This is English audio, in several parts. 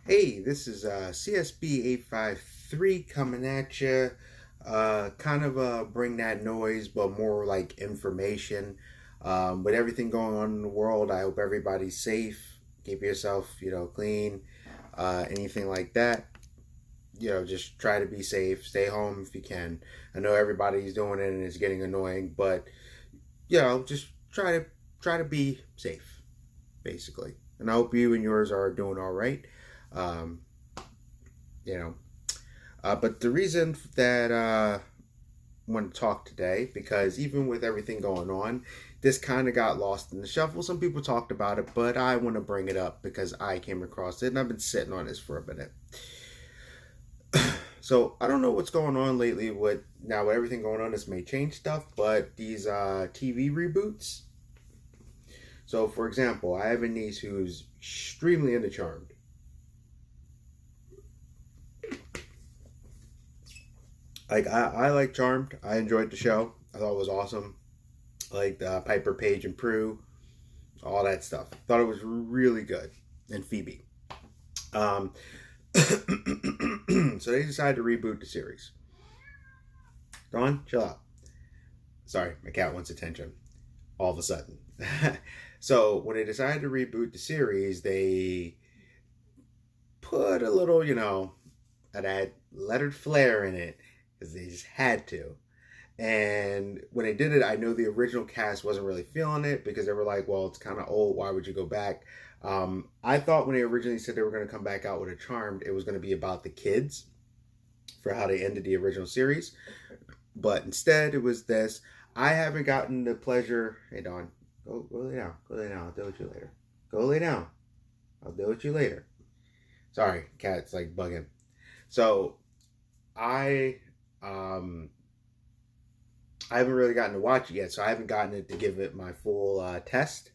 Hey, this is CSB853 coming at you. Kind of bring that noise, but more like information. With everything going on in the world, I hope everybody's safe. Keep yourself, clean. Anything like that. Just try to be safe. Stay home if you can. I know everybody's doing it and it's getting annoying, but just try to be safe, basically. And I hope you and yours are doing all right. Um, you know. But the reason that I want to talk today, because even with everything going on, this kind of got lost in the shuffle. Some people talked about it, but I want to bring it up because I came across it and I've been sitting on this for a minute. So I don't know what's going on lately with everything going on. This may change stuff, but these TV reboots. So for example, I have a niece who's extremely into Charmed. Like I like Charmed. I enjoyed the show. I thought it was awesome. Like Piper, Page, and Prue, all that stuff. Thought it was really good. And Phoebe. Um, so they decided to reboot the series. Dawn, chill out. Sorry, my cat wants attention. All of a sudden. So when they decided to reboot the series, they put a little, that lettered flair in it because they just had to. And when they did it, I know the original cast wasn't really feeling it because they were like, well, it's kind of old. Why would you go back? I thought when they originally said they were going to come back out with a Charmed, it was going to be about the kids for how they ended the original series. But instead, it was this. I haven't gotten the pleasure. Hey, Dawn, go lay down. Go lay down. I'll deal with you later. Go lay down. I'll deal with you later. Sorry, cat's like bugging. So I I haven't really gotten to watch it yet, so I haven't gotten it to give it my full test.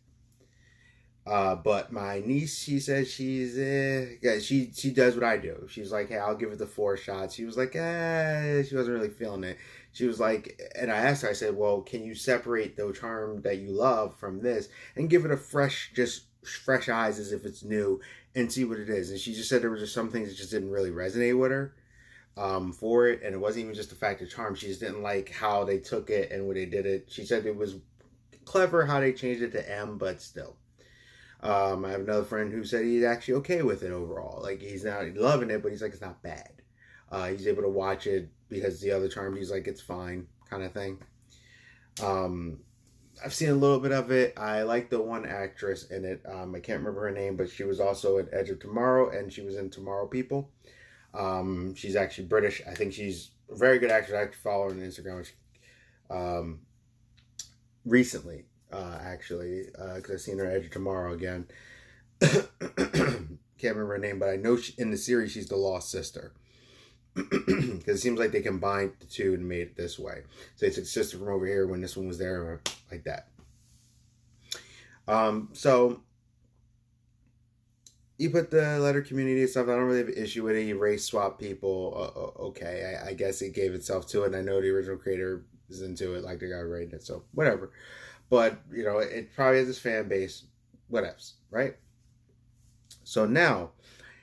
But my niece, she says yeah, she does what I do. She's like, hey, I'll give it the 4 shots. She was like, she wasn't really feeling it. She was like, and I asked her, I said, well, can you separate the charm that you love from this and give it a fresh eyes as if it's new and see what it is? And she just said there were just some things that just didn't really resonate with her for it, and it wasn't even just the fact of charm. She just didn't like how they took it and what they did it. She said it was clever how they changed it to M, but still. I have another friend who said he's actually okay with it overall. Like he's not loving it, but he's like it's not bad. He's able to watch it because the other charm, he's like it's fine kind of thing. I've seen a little bit of it. I like the one actress in it. I can't remember her name, but she was also at Edge of Tomorrow, and she was in Tomorrow People. She's actually British. I think she's a very good actress. I actually follow her on Instagram recently, actually, because I've seen her Edge of Tomorrow again. Can't remember her name, but I know in the series she's the lost sister. Because it seems like they combined the two and made it this way. So they took sister from over here when this one was there, or like that. So you put the letter community and stuff. I don't really have an issue with it. You race swap people. Okay, I guess it gave itself to it. And I know the original creator is into it, like the guy writing it. So whatever. But it probably has this fan base. Whatevs, right? So now,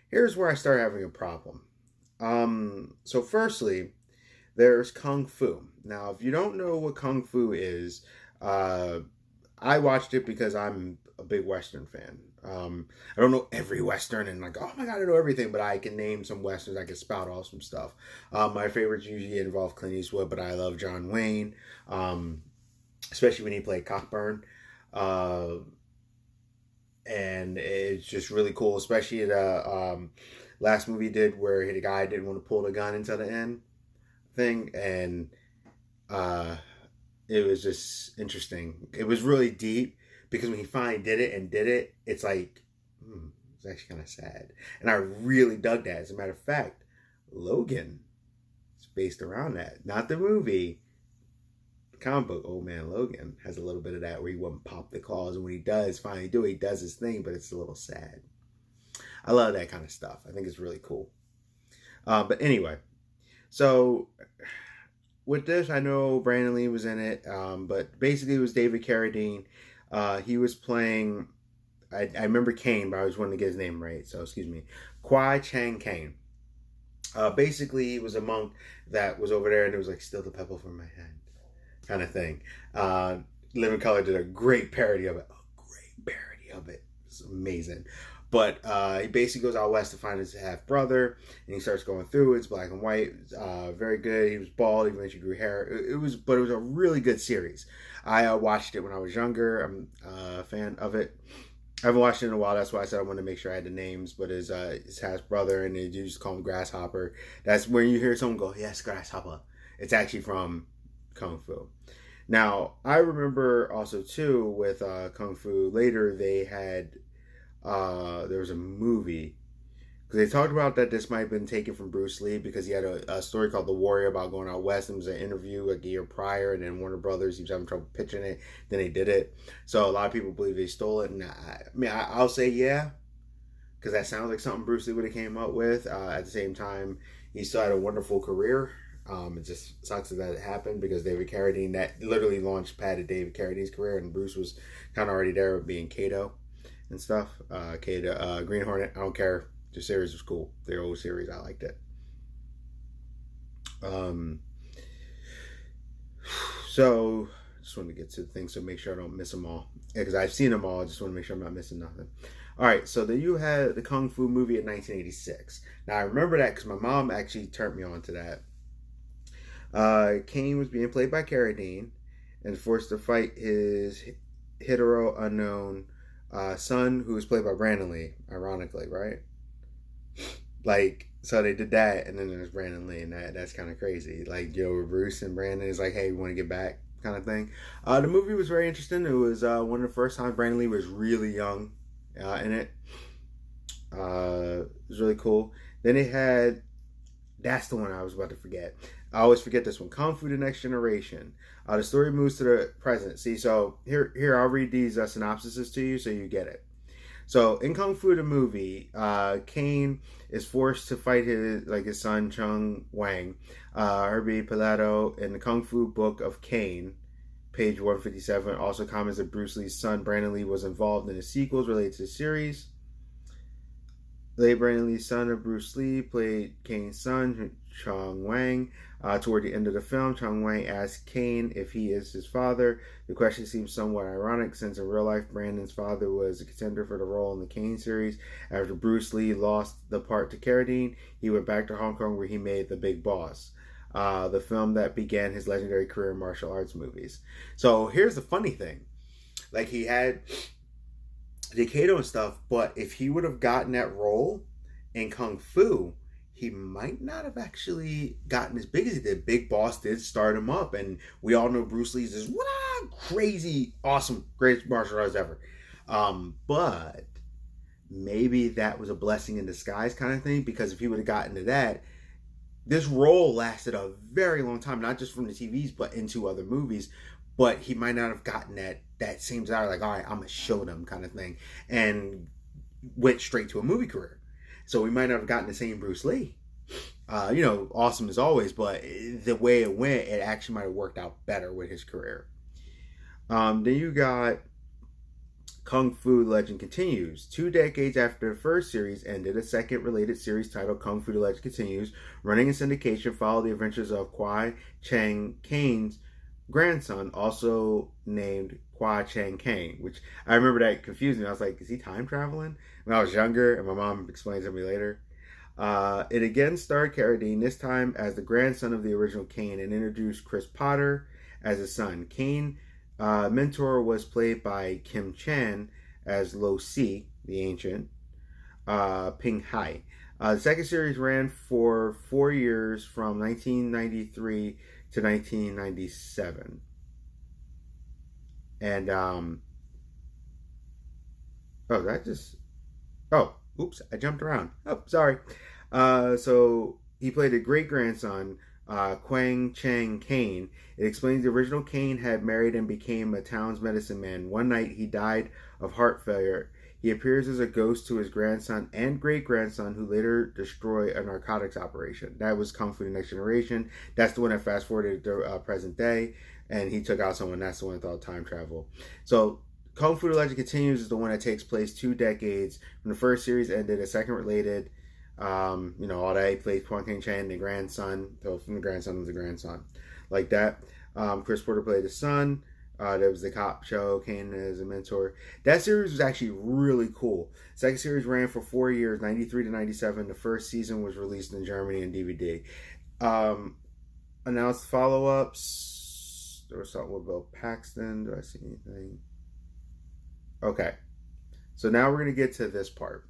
here's where I start having a problem. So firstly, there's Kung Fu. Now, if you don't know what Kung Fu is, I watched it because I'm a big Western fan. I don't know every Western and like, oh my God, I know everything, but I can name some Westerns. I can spout off some stuff. My favorites usually involve Clint Eastwood, but I love John Wayne, especially when he played Cockburn. And it's just really cool, especially the last movie he did where the guy didn't want to pull the gun until the end thing, and it was just interesting. It was really deep because when he finally did it, it's like it's actually kind of sad, and I really dug that. As a matter of fact, Logan is based around that, not the movie. Comic book Old Man Logan has a little bit of that where he wouldn't pop the claws, and when he does finally do it, he does his thing, but it's a little sad. I love that kind of stuff. I think it's really cool. But anyway, so with this, I know Brandon Lee was in it, but basically it was David Carradine. He was playing I remember Kane, but I always wanted to get his name right. So excuse me, Kwai Chang Caine. Basically, he was a monk that was over there, and it was like "Still the pebble from my hand" kind of thing. Living Color did a great parody of it. A great parody of it. It's amazing. But he basically goes out west to find his half brother, and he starts going through. It's black and white. Very good. He was bald, even though he grew hair. It was a really good series. I watched it when I was younger. I'm a fan of it. I haven't watched it in a while. That's why I said I wanted to make sure I had the names. But his half brother, and they just call him Grasshopper. That's when you hear someone go, "Yes, Grasshopper." It's actually from Kung Fu. Now, I remember also too with Kung Fu. Later, they had there was a movie because they talked about that this might have been taken from Bruce Lee because he had a story called The Warrior about going out west. It was an interview like a year prior, and then Warner Brothers, he was having trouble pitching it. Then they did it. So a lot of people believe they stole it. And I'll say yeah, because that sounds like something Bruce Lee would have came up with. At the same time, he still had a wonderful career. It just sucks that it happened because David Carradine, that literally launched padded David Carradine's career, and Bruce was kind of already there with being Kato and stuff. Kato, Green Hornet, I don't care. The series was cool. The old series, I liked it. So just want to get to the things, so make sure I don't miss them all. Because I've seen them all. I just want to make sure I'm not missing nothing. All right, so then you had the Kung Fu movie in 1986. Now I remember that because my mom actually turned me on to that. Kane was being played by Carradine and forced to fight his hetero unknown son, who was played by Brandon Lee, ironically, right? Like, so they did that, and then there's Brandon Lee, and that's kind of crazy. Like, Bruce and Brandon is like, hey, we want to get back, kind of thing. The movie was very interesting. It was one of the first times Brandon Lee was really young in it. It was really cool. Then it had, that's the one I was about to forget. I always forget this one. Kung Fu: The Next Generation. The story moves to the present. See, so here I'll read these synopsises to you so you get it. So in Kung Fu the movie, Kane is forced to fight his son Chung Wang, Herbie Pilato, in the Kung Fu Book of Kane, page 157. Also comments that Bruce Lee's son Brandon Lee was involved in the sequels related to the series. Late Brandon Lee, son of Bruce Lee, played Kane's son, Chung Wang. Toward the end of the film, Chung Wang asks Kane if he is his father. The question seems somewhat ironic since in real life, Brandon's father was a contender for the role in the Kane series. After Bruce Lee lost the part to Carradine, he went back to Hong Kong where he made The Big Boss, the film that began his legendary career in martial arts movies. So here's the funny thing. Like, he had Kato and stuff, but if he would have gotten that role in Kung Fu, he might not have actually gotten as big as he did. Big Boss did start him up, and we all know Bruce Lee's is crazy, awesome, greatest martial arts ever. But maybe that was a blessing in disguise kind of thing, because if he would have gotten to that, this role lasted a very long time, not just from the TVs, but into other movies. But he might not have gotten that same desire, like, all right, I'm going to show them kind of thing, and went straight to a movie career. So we might not have gotten the same Bruce Lee. Awesome as always, but the way it went, it actually might have worked out better with his career. Then you got Kung Fu: The Legend Continues. 2 decades after the first series ended, a second related series titled Kung Fu: The Legend Continues, running in syndication, followed the adventures of Kwai Chang Caine's grandson, also named Kwai Chang Caine, which I remember that confused me. I was like, is he time traveling? When I was younger, and my mom explained to me later. It again starred Carradine, this time as the grandson of the original Caine, and introduced Chris Potter as his son. Caine mentor was played by Kim Chan as Lo Si, the ancient, Ping Hai. The second series ran for 4 years from 1993 to 1997. And, oops, I jumped around. Oh, sorry. So he played a great-grandson, Kwang Chang Caine. It explains the original Caine had married and became a town's medicine man. One night he died of heart failure. He appears as a ghost to his grandson and great-grandson, who later destroy a narcotics operation. That was Kung Fu: The Next Generation. That's the one that fast-forwarded to present day, and he took out someone. That's the one that thought time travel. So Kung Fu: The Legend Continues is the one that takes place 2 decades when the first series ended. A second related, all that. He plays Quan King Chen, the grandson. So from the grandson was the grandson, like that. Chris Porter played the son. There was the cop show, Kane as a mentor. That series was actually really cool. Second series ran for 4 years, 93 to 97. The first season was released in Germany on DVD. Announced follow-ups. There was something with Bill Paxton. Do I see anything? Okay. So now we're going to get to this part.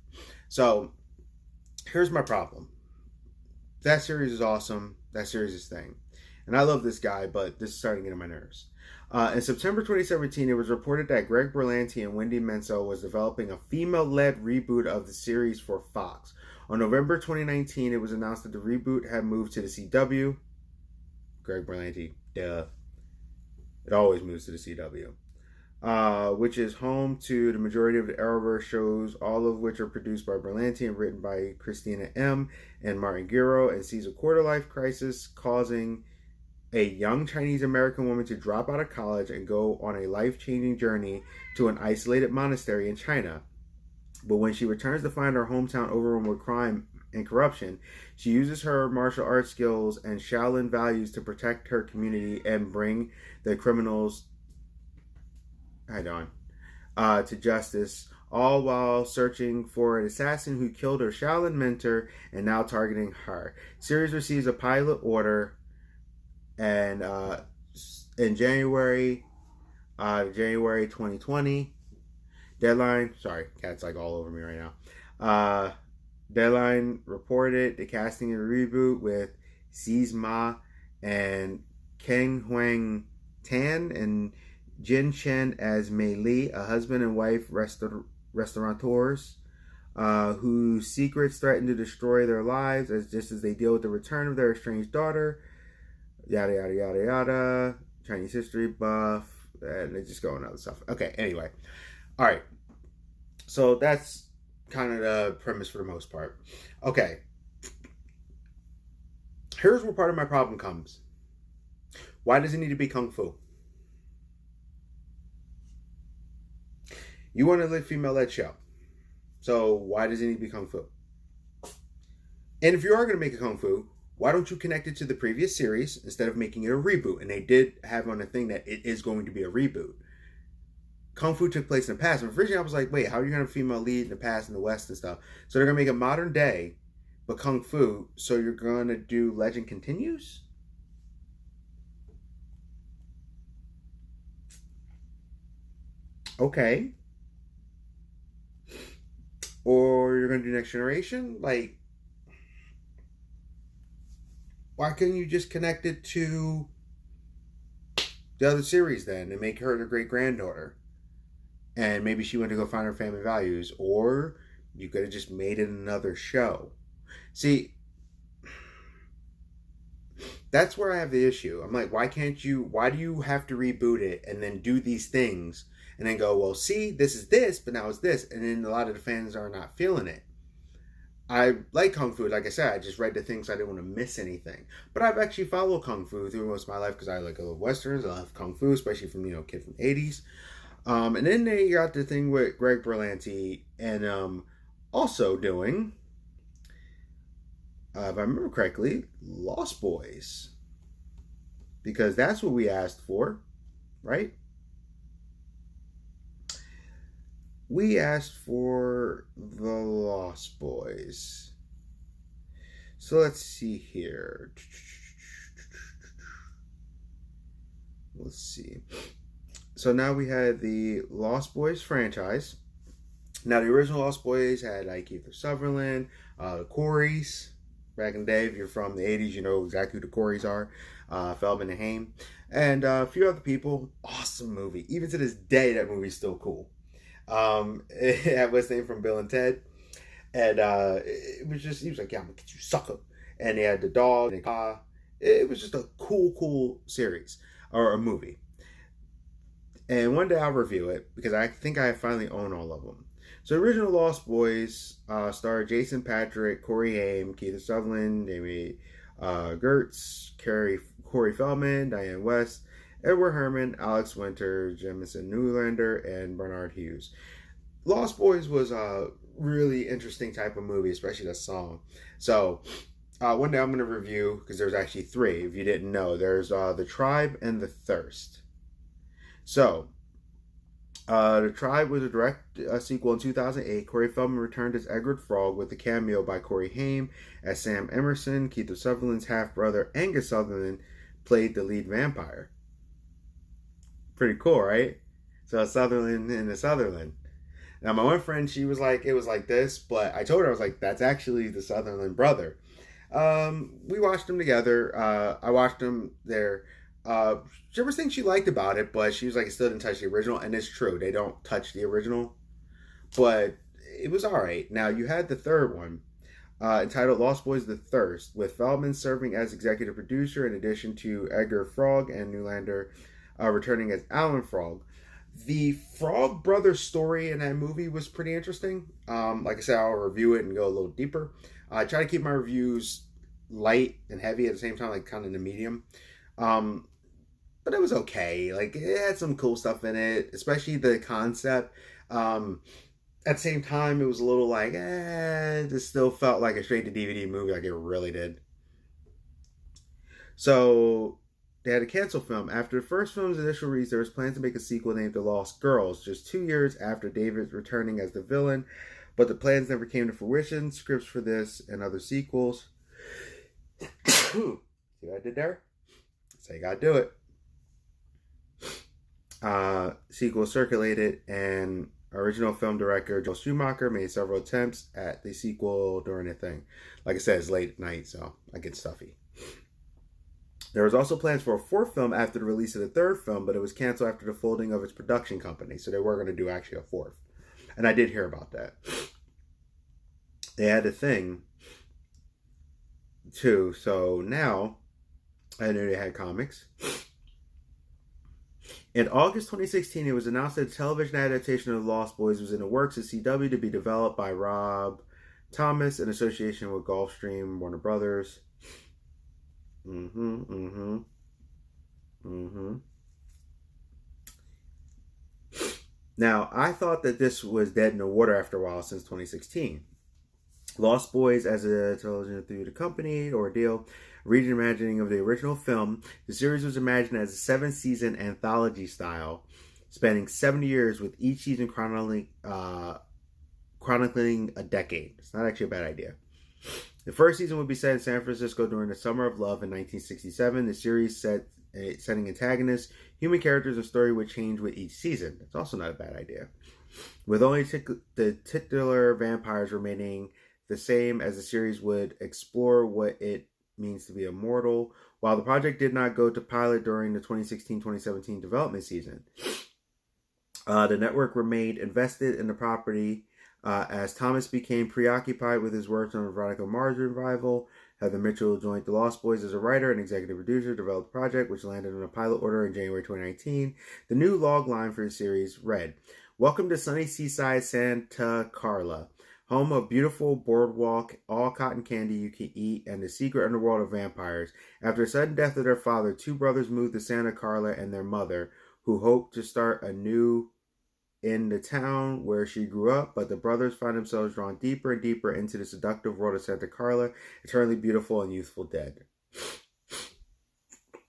So here's my problem. That series is awesome. That series is thing. And I love this guy, but this is starting to get on my nerves. In September 2017, it was reported that Greg Berlanti and Wendy Menso was developing a female-led reboot of the series for Fox. On November 2019, it was announced that the reboot had moved to the CW. Greg Berlanti, duh. It always moves to the CW. Which is home to the majority of the Arrowverse shows, all of which are produced by Berlanti and written by Christina M. and Martin Giro, and sees a quarter-life crisis causing a young Chinese-American woman to drop out of college and go on a life-changing journey to an isolated monastery in China. But when she returns to find her hometown overrun with crime and corruption, she uses her martial arts skills and Shaolin values to protect her community and bring the criminals to justice, all while searching for an assassin who killed her Shaolin mentor and now targeting her. Series receives a pilot order and in January 2020. Deadline, sorry, cat's like all over me right now. Deadline reported the casting of the reboot with Xiz Ma and Keng Huang Tan and Jin Chen as Mei Li, a husband and wife restaurateurs whose secrets threaten to destroy their lives just as they deal with the return of their estranged daughter. Yada, yada, yada, yada. Chinese history buff. And they just go on other stuff. Okay, anyway. All right. So that's kind of the premise for the most part. Okay. Here's where part of my problem comes. Why does it need to be Kung Fu? You want a female-led show. So why does it need to be Kung Fu? And if you are going to make a Kung Fu, why don't you connect it to the previous series instead of making it a reboot? And they did have on a thing that it is going to be a reboot. Kung Fu took place in the past. And originally I was like, wait, how are you going to have a female lead in the past and the West and stuff? So they're going to make it modern day, but Kung Fu. So you're going to do Legend Continues? Okay. Or you're going to do Next Generation? Like, why couldn't you just connect it to the other series then and make her the great-granddaughter? And maybe she went to go find her family values. Or you could have just made it another show. See, that's where I have the issue. I'm like, why do you have to reboot it and then do these things and then go, well, see, this is this, but now it's this. And then a lot of the fans are not feeling it. I like Kung Fu. Like I said, I just read the things. So I didn't want to miss anything. But I've actually followed Kung Fu through most of my life because I like Westerns. I love Kung Fu, especially from, kid from the 80s. And then they got the thing with Greg Berlanti and also doing, if I remember correctly, Lost Boys. Because that's what we asked for, right? We asked for the Lost Boys. So let's see here. Let's see. So now we had the Lost Boys franchise. Now the original Lost Boys had like Kiefer Sutherland, the Coreys. Back in the day, if you're from the 80s, you know exactly who the Coreys are. Feldman and Haim. And a few other people. Awesome movie. Even to this day, that movie's still cool. It had what's name from Bill and Ted. And it was just, he was like, yeah, I'm gonna get you, sucker. And they had the dog. And it was just a cool series. Or a movie. And one day I'll review it. Because I think I finally own all of them. So original Lost Boys starred Jason Patric, Corey Haim, Keith Sutherland, Jamie Gertz, Corey Feldman, Diane West, Edward Herman, Alex Winter, Jamison Newlander, and Bernard Hughes. Lost Boys was a really interesting type of movie, especially the song. So, one day I'm going to review, because there's actually three, if you didn't know. There's The Tribe and The Thirst. So, The Tribe was a direct sequel in 2008. Corey Feldman returned as Edward Frog with a cameo by Corey Haim as Sam Emerson. Keith Sutherland's half-brother, Angus Sutherland, played the lead vampire. Pretty cool, right? So, Sutherland and the Sutherland. Now, my one friend, she was like, it was like this, but I told her, I was like, that's actually the Sutherland brother. We watched them together. I watched them there. There was things she liked about it, but she was like, it still didn't touch the original, and it's true. They don't touch the original, but it was all right. Now, you had the third one, entitled Lost Boys The Thirst, with Feldman serving as executive producer in addition to Edgar Frog and Newlander returning as Alan Frog. The Frog Brothers story in that movie was pretty interesting. Like I said, I'll review it and go a little deeper. I try to keep my reviews light and heavy at the same time, like kind of in the medium. But it was okay. Like, it had some cool stuff in it, especially the concept. At the same time, it was a little like, this still felt like a straight-to-DVD movie, like it really did. So, they had to cancel film. After the first film's initial release, there was plans to make a sequel named The Lost Girls, just 2 years after David returning as the villain, but the plans never came to fruition. Scripts for this and other sequels. See what I did there? So you gotta do it. Sequel circulated, and original film director Joel Schumacher made several attempts at the sequel during the thing. Like I said, it's late at night, so I get stuffy. There was also plans for a fourth film after the release of the third film, but it was canceled after the folding of its production company, so they were going to do actually a fourth. And I did hear about that. They had a thing, too, so now I knew they had comics. In August 2016, it was announced that a television adaptation of The Lost Boys was in the works at CW to be developed by Rob Thomas in association with Gulfstream, Warner Brothers. Now, I thought that this was dead in the water after a while since 2016. Lost Boys as a television through the company ordeal, reimagining of the original film. The series was imagined as a 7-season anthology style, spanning 70 years with each season chronicling a decade. It's not actually a bad idea. The first season would be set in San Francisco during the Summer of Love in 1967. The series setting antagonists, human characters, and story would change with each season. That's also not a bad idea. With only the titular vampires remaining the same, as the series would explore what it means to be immortal. While the project did not go to pilot during the 2016-2017 development season, the network remained invested in the property as Thomas became preoccupied with his work on the Veronica Mars revival. Heather Mitchell joined The Lost Boys as a writer and executive producer, developed the project, which landed on a pilot order in January 2019. The new log line for the series read, "Welcome to sunny seaside Santa Carla, home of beautiful boardwalk, all cotton candy you can eat, and the secret underworld of vampires. After the sudden death of their father, 2 brothers moved to Santa Carla and their mother, who hoped to start anew in the town where she grew up, but the brothers find themselves drawn deeper and deeper into the seductive world of Santa Carla, eternally beautiful and youthful dead."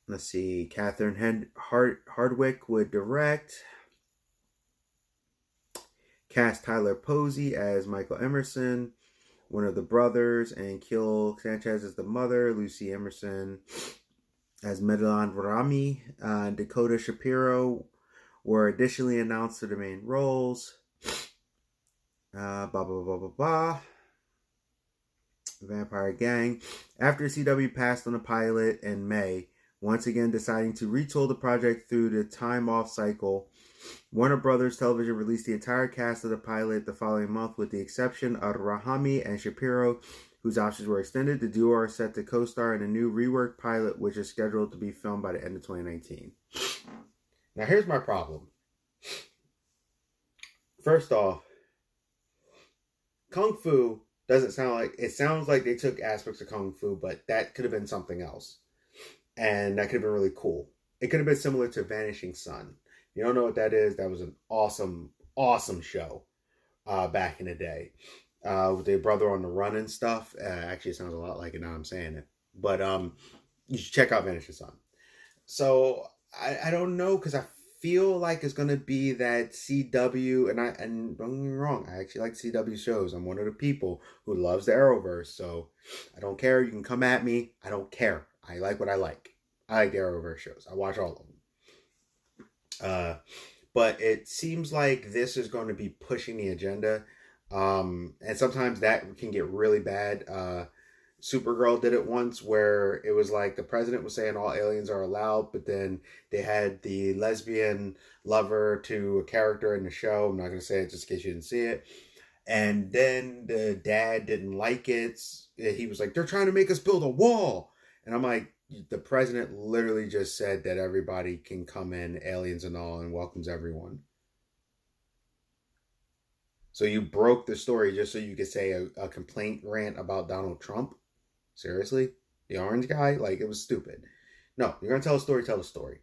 Let's see. Catherine Hardwicke would direct. Cast Tyler Posey as Michael Emerson, one of the brothers, and Kiel Sanchez as the mother. Lucy Emerson as Madeline Rami and Dakota Shapiro were additionally announced to the main roles. Vampire Gang. After CW passed on the pilot in May, once again deciding to retool the project through the time-off cycle, Warner Brothers Television released the entire cast of the pilot the following month, with the exception of Rahami and Shapiro, whose options were extended. The duo are set to co-star in a new reworked pilot, which is scheduled to be filmed by the end of 2019. Now, here's my problem. First off, Kung Fu doesn't sound like... It sounds like they took aspects of Kung Fu, but that could have been something else. And that could have been really cool. it could have been similar to Vanishing Son. You don't know what that is? That was an awesome show back in the day. With their brother on the run and stuff. Actually, it sounds a lot like it now I'm saying it. But you should check out Vanishing Son. So I don't know, because I feel like it's gonna be that CW, and don't get me wrong, I actually like CW shows. I'm one of the people who loves the Arrowverse, so I don't care. You can come at me. I don't care. I like what I like. I like the Arrowverse shows. I watch all of them. But it seems like this is going to be pushing the agenda, and sometimes that can get really bad. Supergirl did it once where it was like the president was saying all aliens are allowed, but then they had the lesbian lover to a character in the show. I'm not going to say it just in case you didn't see it. And then the dad didn't like it. He was like, they're trying to make us build a wall. And I'm like, the president literally just said that everybody can come in, aliens and all, and welcomes everyone. So you broke the story just so you could say a complaint rant about Donald Trump? Seriously? The orange guy? Like, it was stupid. No, you're going to tell a story, tell a story.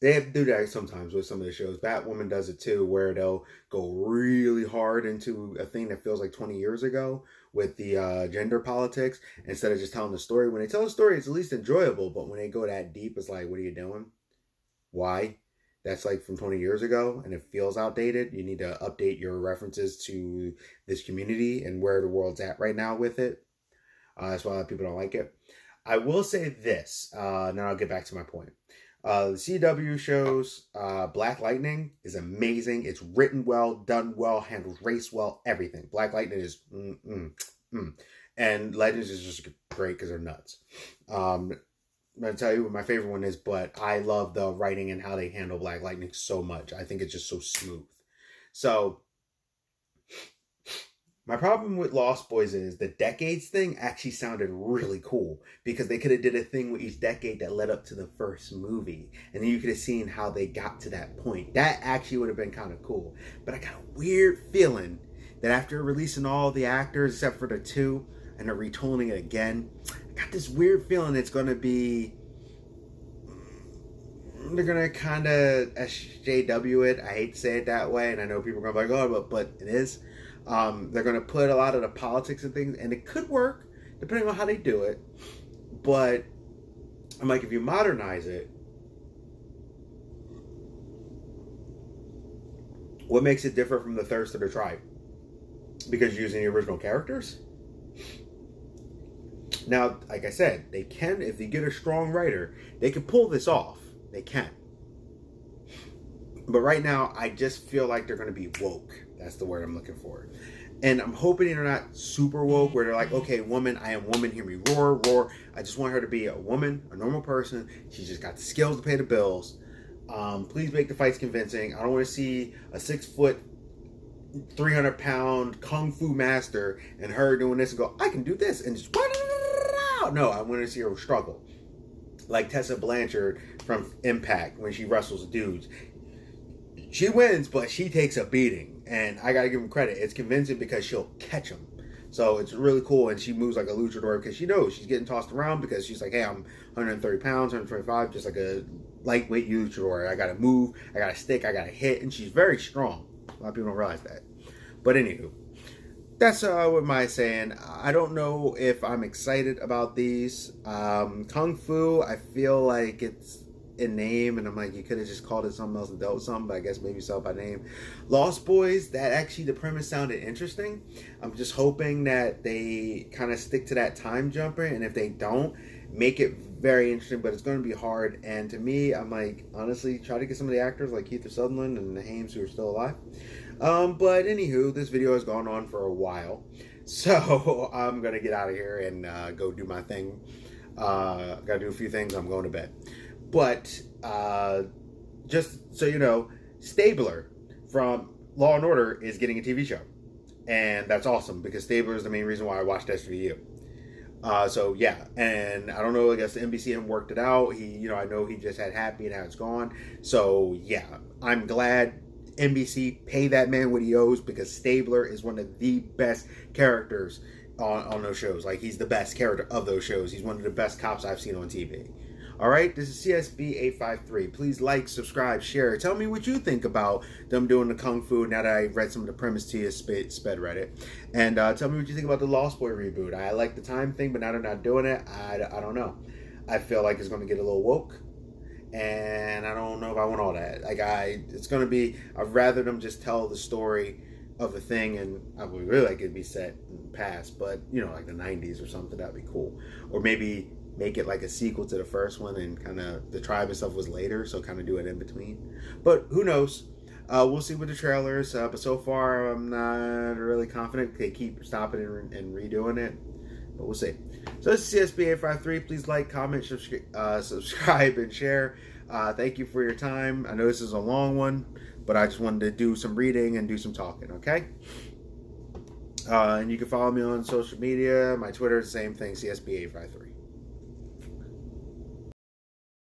They have to do that sometimes with some of the shows. Batwoman does it too, where they'll go really hard into a thing that feels like 20 years ago with the gender politics, instead of just telling the story. When they tell a story, it's at least enjoyable, but when they go that deep, it's like, what are you doing? Why? That's like from 20 years ago, and it feels outdated. You need to update your references to this community and where the world's at right now with it. That's why a lot of people don't like it. I will say this, and then I'll get back to my point. The CW shows, Black Lightning is amazing. It's written well, done well, handles race well, everything. Black Lightning is And Legends is just great because they're nuts. I'm going to tell you what my favorite one is, but I love the writing and how they handle Black Lightning so much. I think it's just so smooth. So my problem with Lost Boys is the decades thing actually sounded really cool, because they could have did a thing with each decade that led up to the first movie, and then you could have seen how they got to that point. That actually would have been kind of cool. But I got a weird feeling that after releasing all the actors except for the two, and they're retooling it again, I got this weird feeling it's going to be, they're going to kind of SJW it. I hate to say it that way, and I know people are going to be like, oh, but it is. They're going to put a lot of the politics and things, and it could work depending on how they do it. But I'm like, if you modernize it, what makes it different from the Thirst of the Tribe? Because you're using the original characters? Now, like I said, they can, if they get a strong writer, they can pull this off. They can. But right now, I just feel like they're going to be woke. That's the word I'm looking for. And I'm hoping they're not super woke, where they're like, okay, woman, I am woman, hear me roar, roar. I just want her to be a woman, a normal person. She's just got the skills to pay the bills. Please make the fights convincing. I don't want to see a 6 foot, 300-pound kung fu master and her doing this and go, I can do this, and just, no, I want to see her struggle. Like Tessa Blanchard from Impact when she wrestles dudes. She wins, but she takes a beating. And I got to give him credit. It's convincing because she'll catch him. So it's really cool. And she moves like a luchador because she knows she's getting tossed around, because she's like, hey, I'm 130 pounds, 125, just like a lightweight luchador. I got to move. I got to stick. I got to hit. And she's very strong. A lot of people don't realize that. But anywho, that's what my saying. I don't know if I'm excited about these. Kung Fu, I feel like it's in name, and I'm like, you could have just called it something else and dealt with something, but I guess maybe sell it by name. Lost Boys, that actually, the premise sounded interesting. I'm just hoping that they kind of stick to that time jumper, and if they don't, make it very interesting, but it's going to be hard. And to me, I'm like, honestly, try to get some of the actors like Kiefer Sutherland and the Hames who are still alive. But anywho, this video has gone on for a while, so I'm going to get out of here and go do my thing. Got to do a few things. I'm going to bed. But just so you know, Stabler from Law and Order is getting a TV show. And that's awesome, because Stabler is the main reason why I watched SVU. So yeah, and I don't know, I guess the NBC hadn't worked it out. I know he just had Happy and how it's gone. So yeah, I'm glad NBC pay that man what he owes, because Stabler is one of the best characters on those shows. Like, he's the best character of those shows. He's one of the best cops I've seen on TV. All right, this is CSB853. Please like, subscribe, share. Tell me what you think about them doing the Kung Fu now that I read some of the premise to you, sped read it. And tell me what you think about the Lost Boy reboot. I like the time thing, but now they're not doing it. I don't know. I feel like it's going to get a little woke. And I don't know if I want all that. It's going to be, I'd rather them just tell the story of a thing, and I would really like it to be set in the past, but, like the 90s or something, that'd be cool. Or maybe make it like a sequel to the first one, and kind of the tribe and stuff was later, so kind of do it in between. But who knows? We'll see with the trailers, but so far I'm not really confident. They keep stopping and redoing it, but we'll see. So this is CSB853. Please like, comment, subscribe, and share. Thank you for your time. I know this is a long one, but I just wanted to do some reading and do some talking, okay? And you can follow me on social media. My Twitter is the same thing, CSB853.